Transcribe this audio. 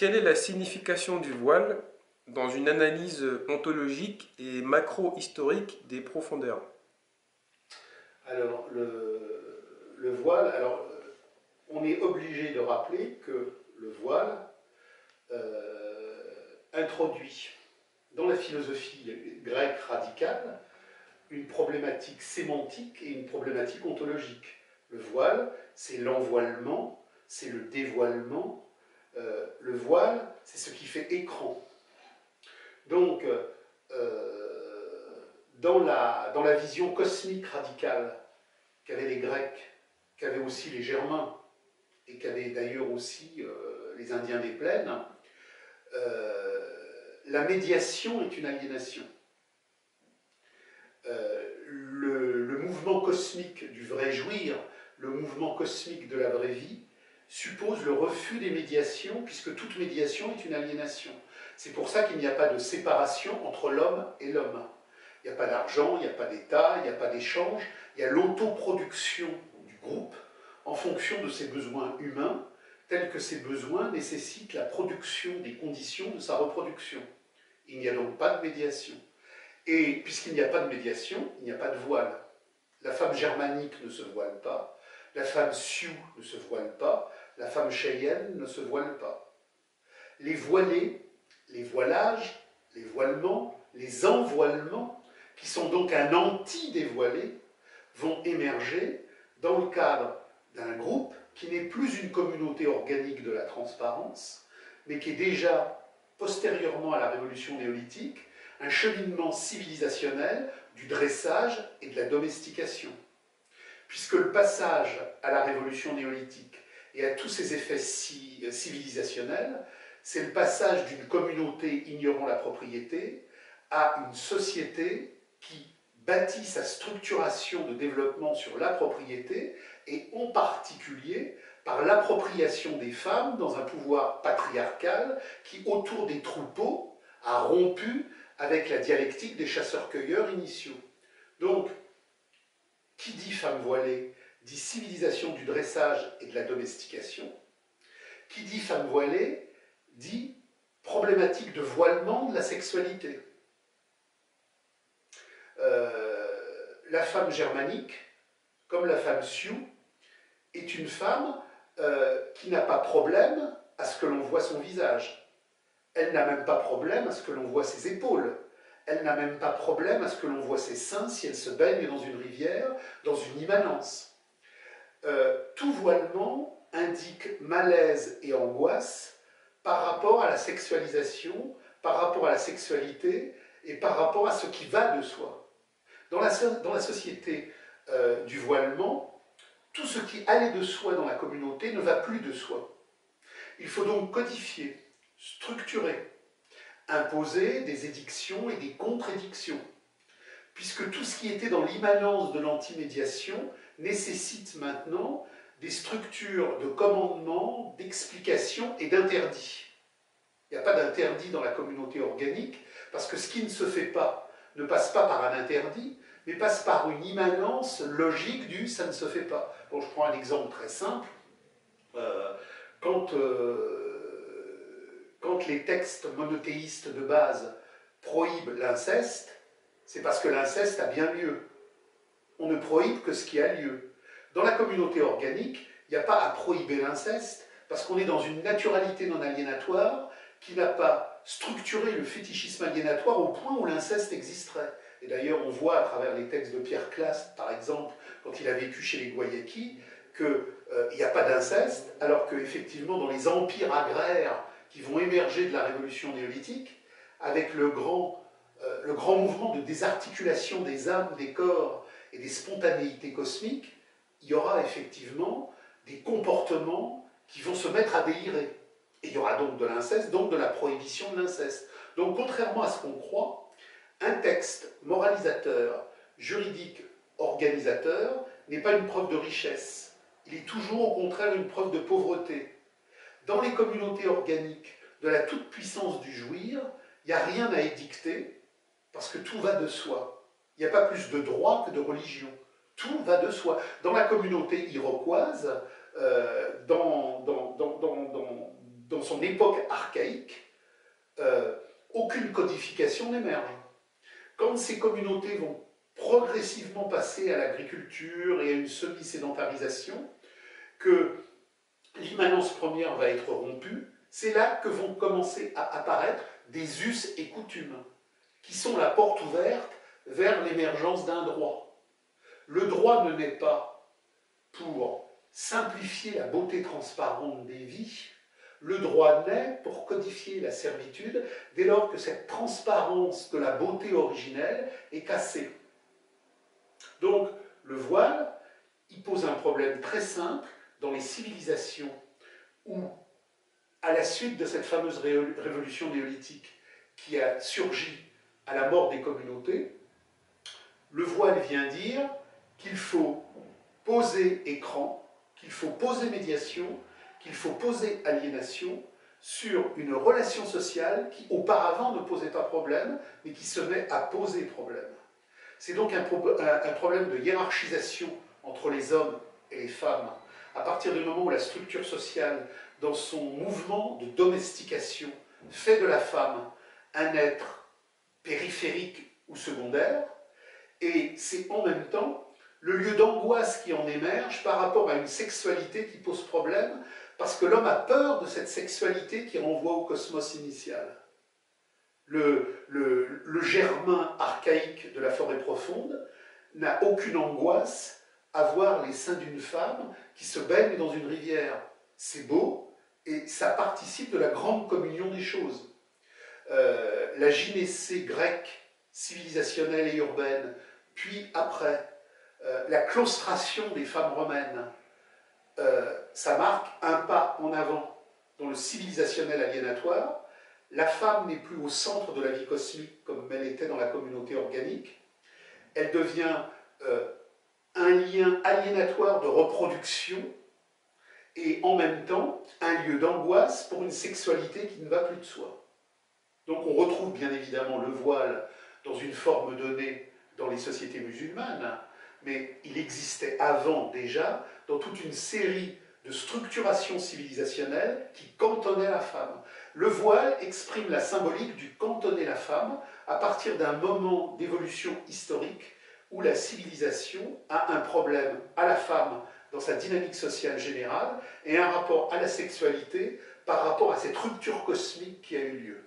Quelle est la signification du voile dans une analyse ontologique et macro-historique des profondeurs? Alors, le voile, on est obligé de rappeler que le voile introduit dans la philosophie grecque radicale une problématique sémantique et une problématique ontologique. Le voile, c'est l'envoilement, c'est le dévoilement. Le voile, c'est ce qui fait écran. Donc, dans la vision cosmique radicale qu'avaient les Grecs, qu'avaient aussi les Germains, et qu'avaient d'ailleurs aussi les Indiens des plaines, la médiation est une aliénation. Le mouvement cosmique du vrai jouir, le mouvement cosmique de la vraie vie, suppose le refus des médiations, puisque toute médiation est une aliénation. C'est pour ça qu'il n'y a pas de séparation entre l'homme et l'homme. Il n'y a pas d'argent, il n'y a pas d'État, il n'y a pas d'échange, il y a l'autoproduction du groupe en fonction de ses besoins humains, tels que ces besoins nécessitent la production des conditions de sa reproduction. Il n'y a donc pas de médiation. Et puisqu'il n'y a pas de médiation, il n'y a pas de voile. La femme germanique ne se voile pas, la femme sioux ne se voile pas, la femme cheyenne ne se voile pas. Les voilés, les voilages, les voilements, les envoilements, qui sont donc un anti-dévoilé, vont émerger dans le cadre d'un groupe qui n'est plus une communauté organique de la transparence, mais qui est déjà, postérieurement à la révolution néolithique, un cheminement civilisationnel du dressage et de la domestication. Puisque le passage à la révolution néolithique et à tous ses effets civilisationnels, c'est le passage d'une communauté ignorant la propriété à une société qui bâtit sa structuration de développement sur la propriété et en particulier par l'appropriation des femmes dans un pouvoir patriarcal qui, autour des troupeaux, a rompu avec la dialectique des chasseurs-cueilleurs initiaux. Donc, qui dit femme voilée dit civilisation du dressage et de la domestication. Qui dit femme voilée dit problématique de voilement de la sexualité. La femme germanique, comme la femme sioux, est une femme qui n'a pas problème à ce que l'on voit son visage. Elle n'a même pas problème à ce que l'on voit ses épaules. Elle n'a même pas problème à ce que l'on voit ses seins si elle se baigne dans une rivière, dans une immanence. Tout voilement indique malaise et angoisse par rapport à la sexualisation, par rapport à la sexualité et par rapport à ce qui va de soi. Dans la société du voilement, tout ce qui allait de soi dans la communauté ne va plus de soi. Il faut donc codifier, structurer, imposer des édictions et des contre-édictions, puisque tout ce qui était dans l'immanence de l'antimédiation nécessite maintenant des structures de commandement, d'explication et d'interdit. Il n'y a pas d'interdit dans la communauté organique, parce que ce qui ne se fait pas ne passe pas par un interdit, mais passe par une immanence logique du « ça ne se fait pas ». Bon, je prends un exemple très simple. Quand les textes monothéistes de base prohibent l'inceste, c'est parce que l'inceste a bien lieu. On ne prohibe que ce qui a lieu. Dans la communauté organique, il n'y a pas à prohiber l'inceste, parce qu'on est dans une naturalité non aliénatoire qui n'a pas structuré le fétichisme aliénatoire au point où l'inceste existerait. Et d'ailleurs, on voit à travers les textes de Pierre Classe, par exemple, quand il a vécu chez les Guayakis, qu'il n'y a pas d'inceste, alors qu'effectivement, dans les empires agraires qui vont émerger de la révolution néolithique, avec le grand mouvement de désarticulation des âmes, des corps et des spontanéités cosmiques, il y aura effectivement des comportements qui vont se mettre à délirer. Et il y aura donc de l'inceste, donc de la prohibition de l'inceste. Donc, contrairement à ce qu'on croit, un texte moralisateur, juridique, organisateur, n'est pas une preuve de richesse. Il est toujours, au contraire, une preuve de pauvreté. Dans les communautés organiques de la toute-puissance du jouir, il n'y a rien à édicter, parce que tout va de soi. Il n'y a pas plus de droit que de religion. Tout va de soi. Dans la communauté iroquoise, dans dans son époque archaïque, aucune codification n'émerge. Quand ces communautés vont progressivement passer à l'agriculture et à une semi-sédentarisation, que l'immanence première va être rompue, c'est là que vont commencer à apparaître des us et coutumes, qui sont la porte ouverte vers l'émergence d'un droit. Le droit ne naît pas pour simplifier la beauté transparente des vies, le droit naît pour codifier la servitude dès lors que cette transparence de la beauté originelle est cassée. Donc, le voile, il pose un problème très simple dans les civilisations où, à la suite de cette fameuse révolution néolithique qui a surgi à la mort des communautés, le voile vient dire qu'il faut poser écran, qu'il faut poser médiation, qu'il faut poser aliénation sur une relation sociale qui auparavant ne posait pas problème, mais qui se met à poser problème. C'est donc un problème de hiérarchisation entre les hommes et les femmes, à partir du moment où la structure sociale, dans son mouvement de domestication, fait de la femme un être périphérique ou secondaire, et c'est en même temps le lieu d'angoisse qui en émerge par rapport à une sexualité qui pose problème, parce que l'homme a peur de cette sexualité qui renvoie au cosmos initial. Le germain archaïque de la forêt profonde n'a aucune angoisse à voir les seins d'une femme qui se baigne dans une rivière. C'est beau, et ça participe de la grande communion des choses. La gynécée grecque, civilisationnelle et urbaine, puis après, la claustration des femmes romaines, ça marque un pas en avant dans le civilisationnel aliénatoire. La femme n'est plus au centre de la vie cosmique comme elle était dans la communauté organique. Elle devient un lien aliénatoire de reproduction et en même temps un lieu d'angoisse pour une sexualité qui ne va plus de soi. Donc on retrouve bien évidemment le voile dans une forme donnée dans les sociétés musulmanes, mais il existait avant déjà dans toute une série de structurations civilisationnelles qui cantonnaient la femme. Le voile exprime la symbolique du cantonner la femme à partir d'un moment d'évolution historique où la civilisation a un problème à la femme dans sa dynamique sociale générale et un rapport à la sexualité par rapport à cette rupture cosmique qui a eu lieu.